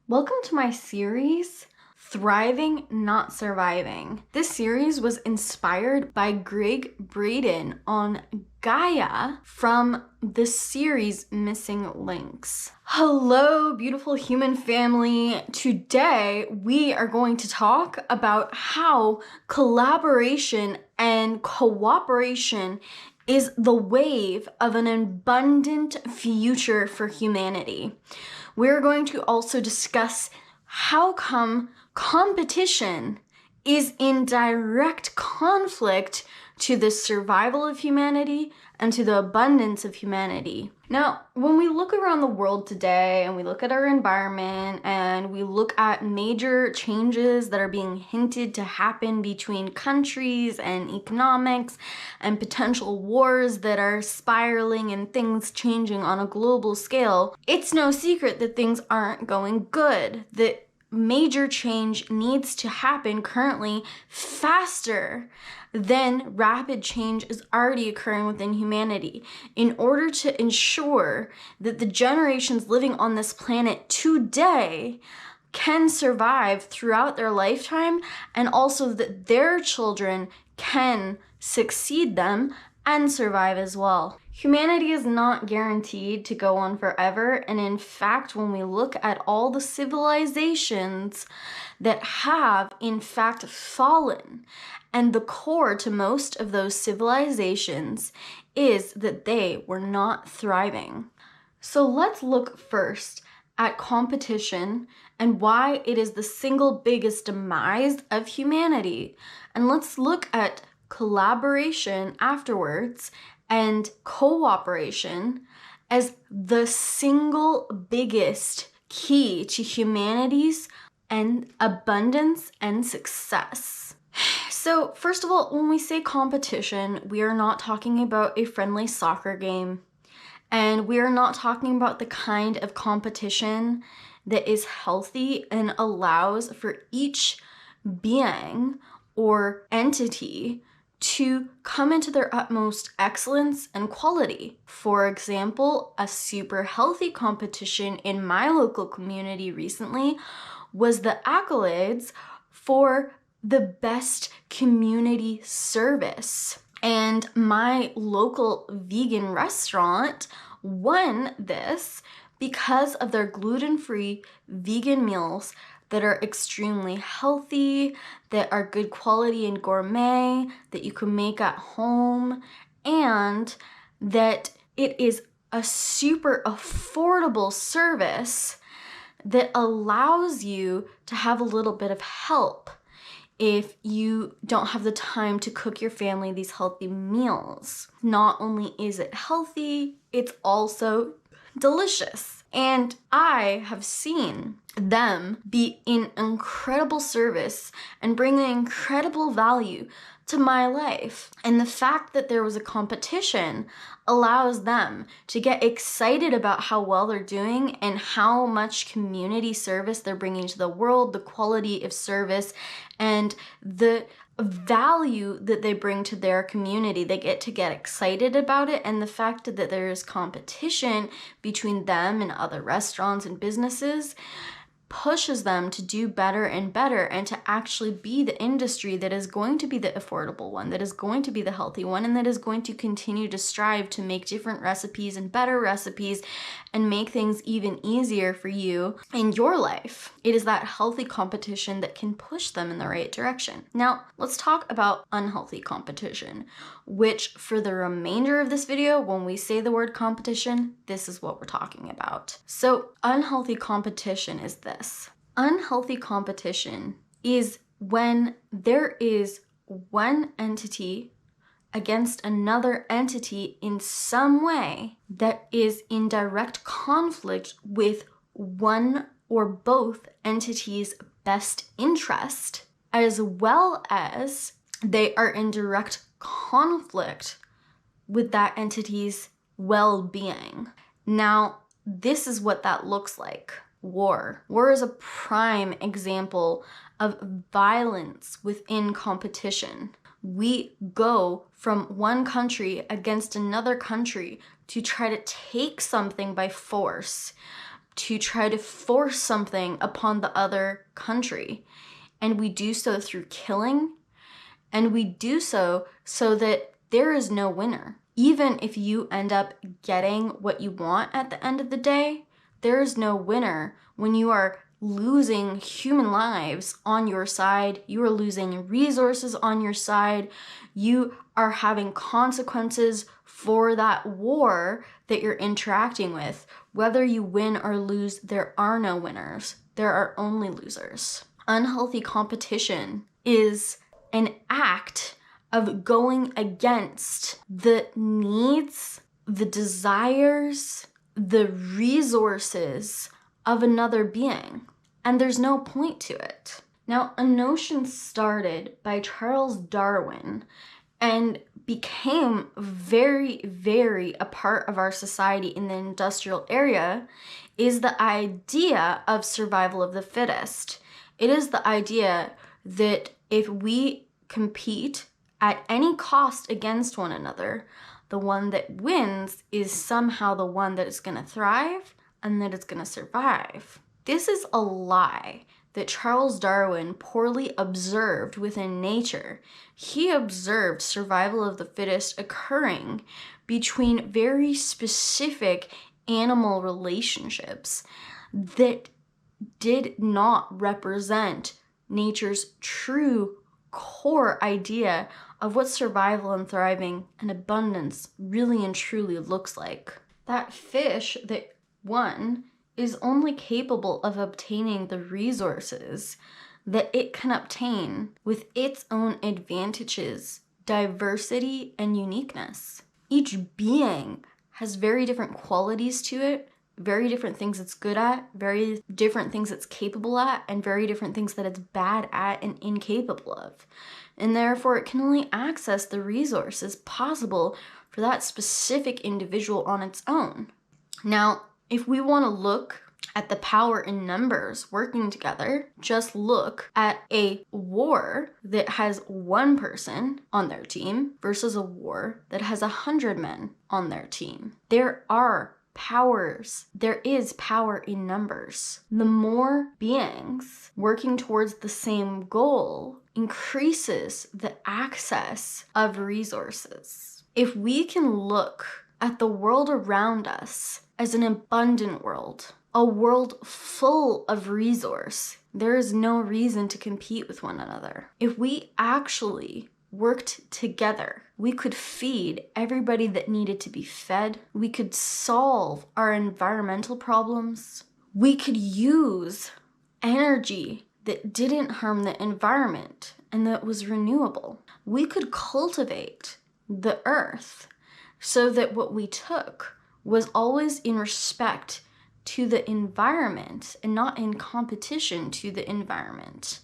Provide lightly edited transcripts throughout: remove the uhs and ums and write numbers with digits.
Welcome to my series, Thriving, Not Surviving. This series was inspired by Gregg Braden on Gaia from the series Missing Links. Hello, beautiful human family. Today, we are going to talk about how collaboration and cooperation is the wave of an abundant future for humanity. We're going to also discuss how come competition is in direct conflict to the survival of humanity and to the abundance of humanity. Now, when we look around the world today and we look at our environment and we look at major changes that are being hinted to happen between countries and economics and potential wars that are spiraling and things changing on a global scale, it's no secret that things aren't going good, that major change needs to happen currently faster than rapid change is already occurring within humanity in order to ensure that the generations living on this planet today can survive throughout their lifetime, and also that their children can succeed them and survive as well. Humanity is not guaranteed to go on forever, and in fact, when we look at all the civilizations that have in fact fallen, and the core to most of those civilizations is that they were not thriving. So let's look first at competition and why it is the single biggest demise of humanity. And let's look at collaboration afterwards and cooperation as the single biggest key to humanity's and abundance and success. So first of all, when we say competition, we are not talking about a friendly soccer game, and we are not talking about the kind of competition that is healthy and allows for each being or entity to come into their utmost excellence and quality. For example, a super healthy competition in my local community recently was the accolades for the best community service. And my local vegan restaurant won this because of their gluten-free vegan meals that are extremely healthy, that are good quality and gourmet, that you can make at home, and that it is a super affordable service that allows you to have a little bit of help if you don't have the time to cook your family these healthy meals. Not only is it healthy, it's also delicious. And I have seen them be in incredible service and bring an incredible value to my life. And the fact that there was a competition allows them to get excited about how well they're doing and how much community service they're bringing to the world, the quality of service, and the value that they bring to their community. They get to get excited about it, and the fact that there is competition between them and other restaurants and businesses pushes them to do better and better and to actually be the industry that is going to be the affordable one, that is going to be the healthy one, and that is going to continue to strive to make different recipes and better recipes and make things even easier for you in your life. It is that healthy competition that can push them in the right direction. Now, let's talk about unhealthy competition, which for the remainder of this video, when we say the word competition, this is what we're talking about. So unhealthy competition is this. Unhealthy competition is when there is one entity against another entity in some way that is in direct conflict with one or both entities' best interest, as well as they are in direct conflict with that entity's well-being. Now, this is what that looks like. War. War is a prime example of violence within competition. We go from one country against another country to try to take something by force, to try to force something upon the other country. And we do so through killing, and we do so that there is no winner. Even if you end up getting what you want at the end of the day, there is no winner when you are losing human lives on your side, you are losing resources on your side, you are having consequences for that war that you're interacting with. Whether you win or lose, there are no winners. There are only losers. Unhealthy competition is an act of going against the needs, the desires, the resources of another being. And there's no point to it. Now, a notion started by Charles Darwin and became very, very a part of our society in the industrial era is the idea of survival of the fittest. It is the idea that if we compete at any cost against one another, the one that wins is somehow the one that is going to thrive and that it's going to survive. This is a lie that Charles Darwin poorly observed within nature. He observed survival of the fittest occurring between very specific animal relationships that did not represent nature's true core idea of what survival and thriving and abundance really and truly looks like. That fish that won is only capable of obtaining the resources that it can obtain with its own advantages, diversity, and uniqueness. Each being has very different qualities to it, very different things it's good at, very different things it's capable at, and very different things that it's bad at and incapable of. And therefore, it can only access the resources possible for that specific individual on its own. Now, if we want to look at the power in numbers working together, just look at a war that has one person on their team versus a war that has 100 men on their team. There is power in numbers. The more beings working towards the same goal increases the access of resources. If we can look at the world around us as an abundant world, a world full of resource, there is no reason to compete with one another. If we actually worked together, we could feed everybody that needed to be fed. We could solve our environmental problems. We could use energy that didn't harm the environment and that was renewable. We could cultivate the earth so that what we took was always in respect to the environment and not in competition to the environment,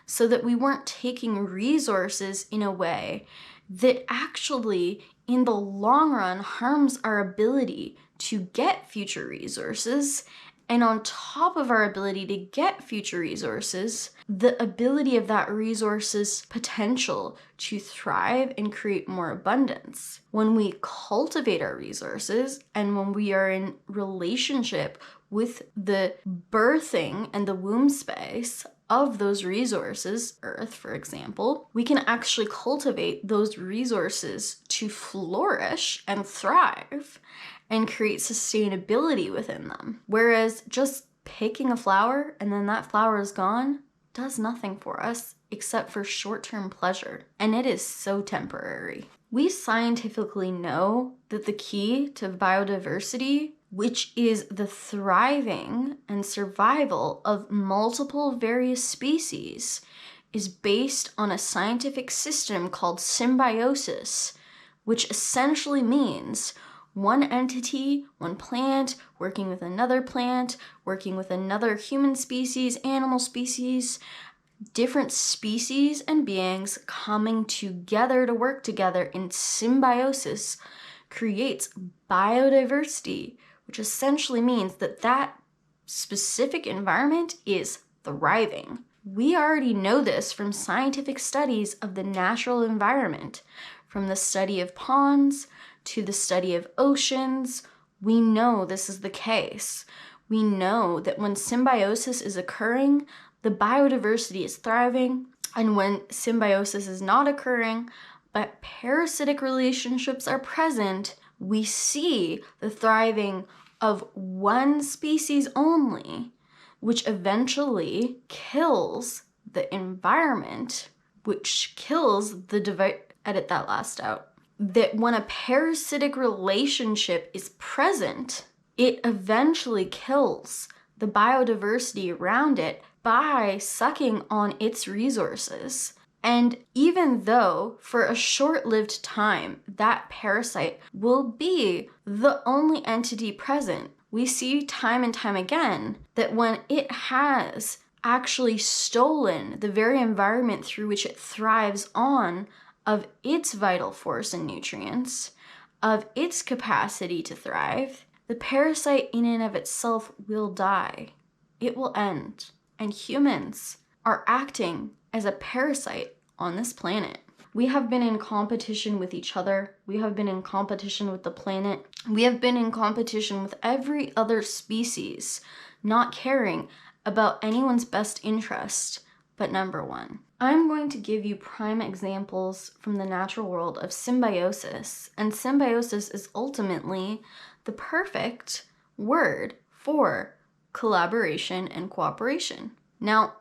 so that we weren't taking resources in a way that actually, in the long run, harms our ability to get future resources. And on top of our ability to get future resources, the ability of that resource's potential to thrive and create more abundance. When we cultivate our resources and when we are in relationship with the birthing and the womb space of those resources, Earth, for example, we can actually cultivate those resources to flourish and thrive and create sustainability within them. Whereas just picking a flower and then that flower is gone does nothing for us except for short-term pleasure. And it is so temporary. We scientifically know that the key to biodiversity, which is the thriving and survival of multiple various species, is based on a scientific system called symbiosis, which essentially means one entity, one plant, working with another plant, working with another human species, animal species, different species and beings coming together to work together in symbiosis creates biodiversity, which essentially means that that specific environment is thriving. We already know this from scientific studies of the natural environment, from the study of ponds to the study of oceans. We know this is the case. We know that when symbiosis is occurring, the biodiversity is thriving, and when symbiosis is not occurring, but parasitic relationships are present, we see the thriving of one species only, which eventually kills the environment, which kills the edit that last out. That when a parasitic relationship is present, it eventually kills the biodiversity around it by sucking on its resources. And even though for a short-lived time that parasite will be the only entity present, we see time and time again that when it has actually stolen the very environment through which it thrives on of its vital force and nutrients, of its capacity to thrive, the parasite in and of itself will die. It will end. And humans are acting as a parasite on this planet. We have been in competition with each other. We have been in competition with the planet. We have been in competition with every other species, not caring about anyone's best interest but number one. I'm going to give you prime examples from the natural world of symbiosis, and symbiosis is ultimately the perfect word for collaboration and cooperation. Now,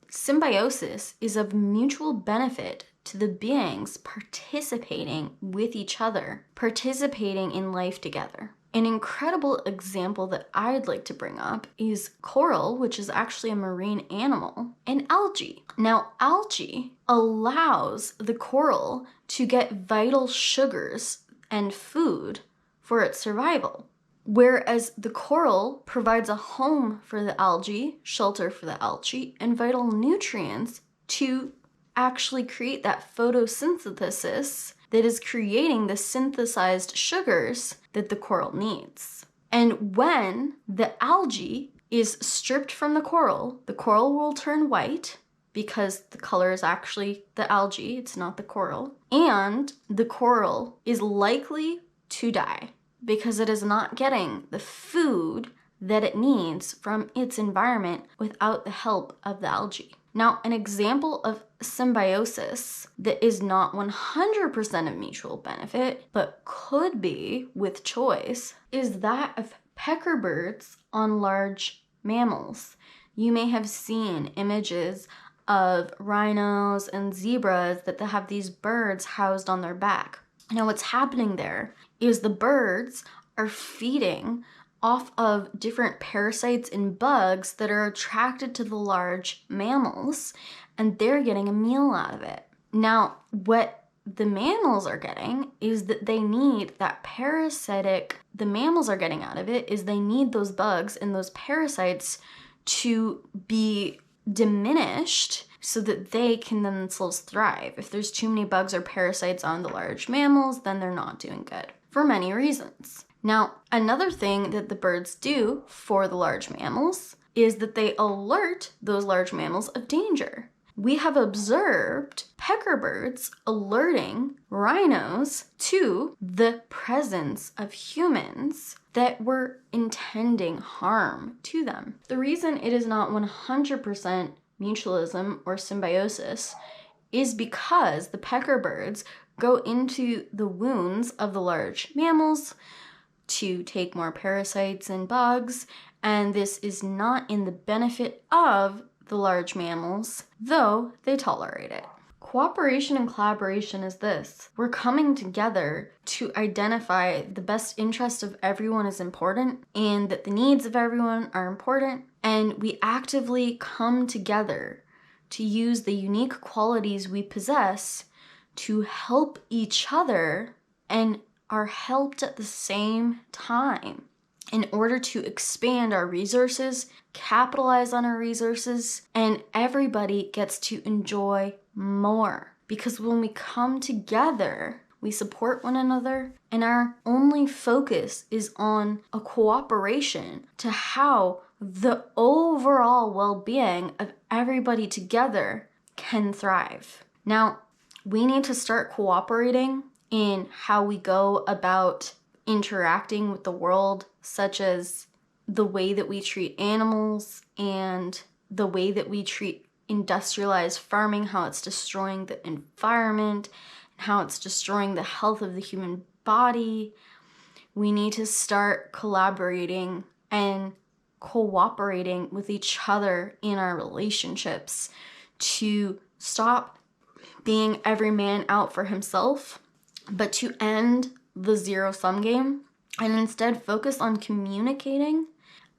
symbiosis is of mutual benefit to the beings participating with each other, participating in life together. An incredible example that I'd like to bring up is coral, which is actually a marine animal, and algae. Now, algae allows the coral to get vital sugars and food for its survival, whereas the coral provides a home for the algae, shelter for the algae, and vital nutrients to actually create that photosynthesis that is creating the synthesized sugars that the coral needs. And when the algae is stripped from the coral will turn white because the color is actually the algae, it's not the coral. And the coral is likely to die because it is not getting the food that it needs from its environment without the help of the algae. Now, an example of symbiosis that is not 100% of mutual benefit, but could be with choice, is that of pecker birds on large mammals. You may have seen images of rhinos and zebras that they have these birds housed on their back. Now, what's happening there is the birds are feeding off of different parasites and bugs that are attracted to the large mammals, and they're getting a meal out of it. Now, what the mammals are getting is that they need that parasitic, the mammals are getting out of it is they need those bugs and those parasites to be diminished so that they can themselves thrive. If there's too many bugs or parasites on the large mammals, then they're not doing good for many reasons. Now, another thing that the birds do for the large mammals is that they alert those large mammals of danger. We have observed pecker birds alerting rhinos to the presence of humans that were intending harm to them. The reason it is not 100% mutualism or symbiosis is because the pecker birds go into the wounds of the large mammals to take more parasites and bugs, and this is not in the benefit of the large mammals, though they tolerate it. Cooperation and collaboration is this. We're coming together to identify the best interest of everyone is important and that the needs of everyone are important, and we actively come together to use the unique qualities we possess to help each other and are helped at the same time in order to expand our resources, capitalize on our resources, and everybody gets to enjoy more. Because when we come together, we support one another, and our only focus is on a cooperation to how the overall well-being of everybody together can thrive. Now, we need to start cooperating in how we go about interacting with the world, such as the way that we treat animals and the way that we treat industrialized farming, how it's destroying the environment, and how it's destroying the health of the human body. We need to start collaborating and cooperating with each other in our relationships to stop being every man out for himself, but to end the zero-sum game and instead focus on communicating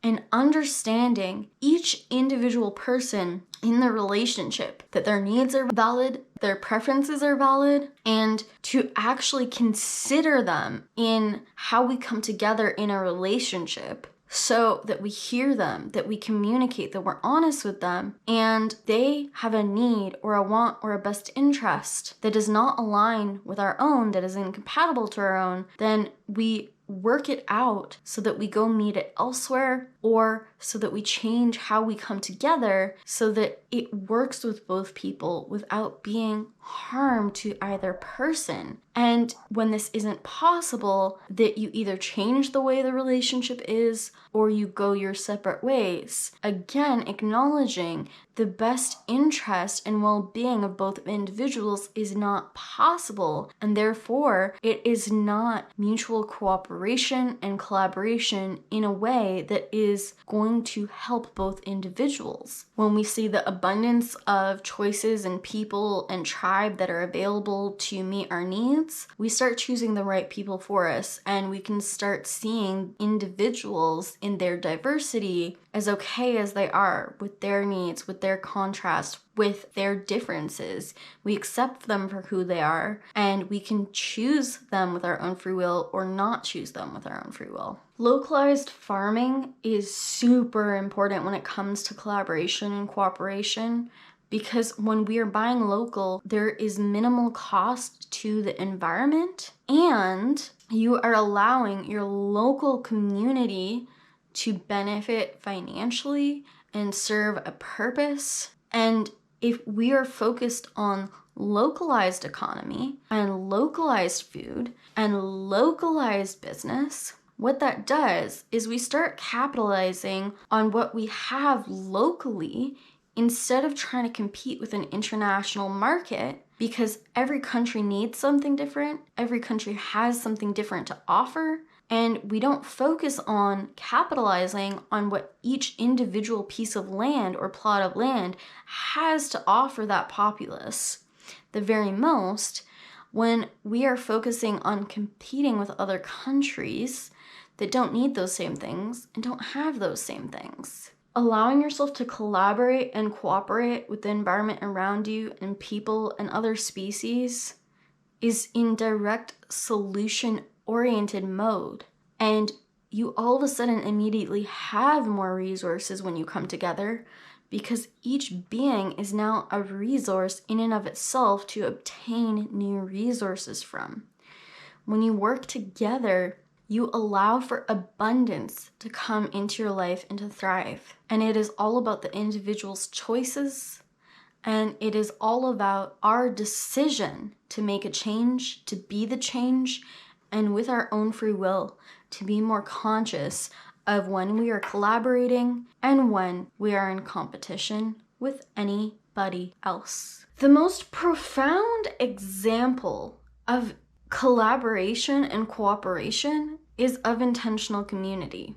and understanding each individual person in the relationship, that their needs are valid, their preferences are valid, and to actually consider them in how we come together in a relationship, so that we hear them, that we communicate, that we're honest with them, and they have a need or a want or a best interest that does not align with our own, that is incompatible to our own, then we work it out so that we go meet it elsewhere, or so that we change how we come together so that it works with both people without being harm to either person. And when this isn't possible, that you either change the way the relationship is or you go your separate ways. Again, acknowledging the best interest and well-being of both individuals is not possible, and therefore it is not mutual cooperation and collaboration in a way that is going to help both individuals. When we see the abundance of choices and people and tribe that are available to meet our needs, we start choosing the right people for us, and we can start seeing individuals in their diversity as okay as they are, with their needs, with their contrast, with their differences. We accept them for who they are, and we can choose them with our own free will or not choose them with our own free will. Localized farming is super important when it comes to collaboration and cooperation, because when we are buying local, there is minimal cost to the environment, and you are allowing your local community to benefit financially and serve a purpose. And if we are focused on localized economy and localized food and localized business, what that does is we start capitalizing on what we have locally instead of trying to compete with an international market, because every country needs something different, every country has something different to offer, and we don't focus on capitalizing on what each individual piece of land or plot of land has to offer that populace. The very most, when we are focusing on competing with other countries that don't need those same things and don't have those same things. Allowing yourself to collaborate and cooperate with the environment around you and people and other species is in direct solution-oriented mode. And you all of a sudden immediately have more resources when you come together, because each being is now a resource in and of itself to obtain new resources from. When you work together, you allow for abundance to come into your life and to thrive. And it is all about the individual's choices, and it is all about our decision to make a change, to be the change, and with our own free will, to be more conscious of when we are collaborating and when we are in competition with anybody else. The most profound example of collaboration and cooperation is of intentional community.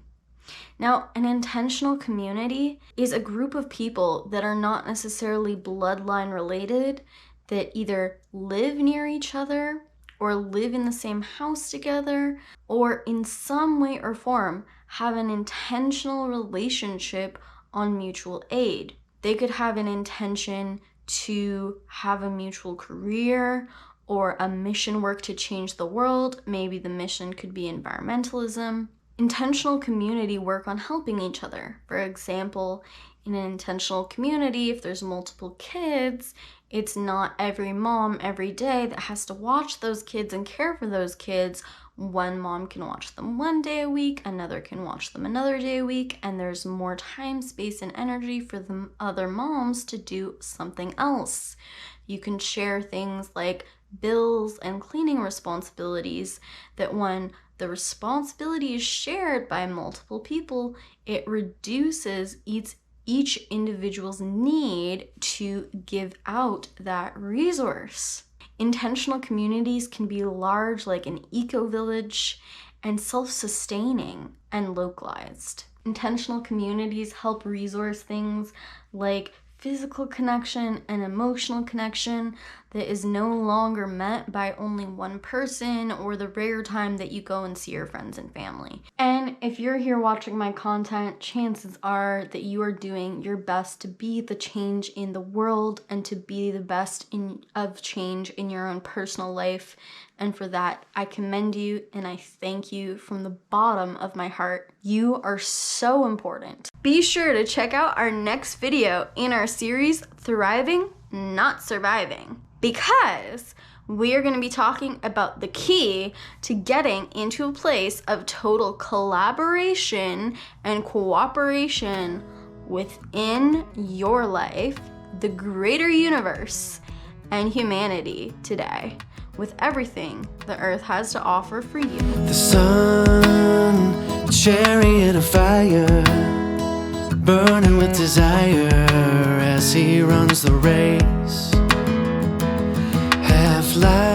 Now, an intentional community is a group of people that are not necessarily bloodline related, that either live near each other or live in the same house together, or in some way or form have an intentional relationship on mutual aid. They could have an intention to have a mutual career or a mission work to change the world. Maybe the mission could be environmentalism. Intentional community work on helping each other. For example, in an intentional community, if there's multiple kids, it's not every mom every day that has to watch those kids and care for those kids. One mom can watch them one day a week, another can watch them another day a week, and there's more time, space, and energy for the other moms to do something else. You can share things like bills and cleaning responsibilities, that when the responsibility is shared by multiple people, it reduces each individual's need to give out that resource. Intentional communities can be large, like an eco-village, and self-sustaining and localized. Intentional communities help resource things like physical connection and emotional connection that is no longer met by only one person or the rare time that you go and see your friends and family. And if you're here watching my content, chances are that you are doing your best to be the change in the world and to be the best of change in your own personal life. And for that, I commend you and I thank you from the bottom of my heart. You are so important. Be sure to check out our next video in our series, Thriving, Not Surviving, because we are going to be talking about the key to getting into a place of total collaboration and cooperation within your life, the greater universe, and humanity today, with everything the earth has to offer for you. The sun, a chariot of fire, burning with desire as he runs the race. Half life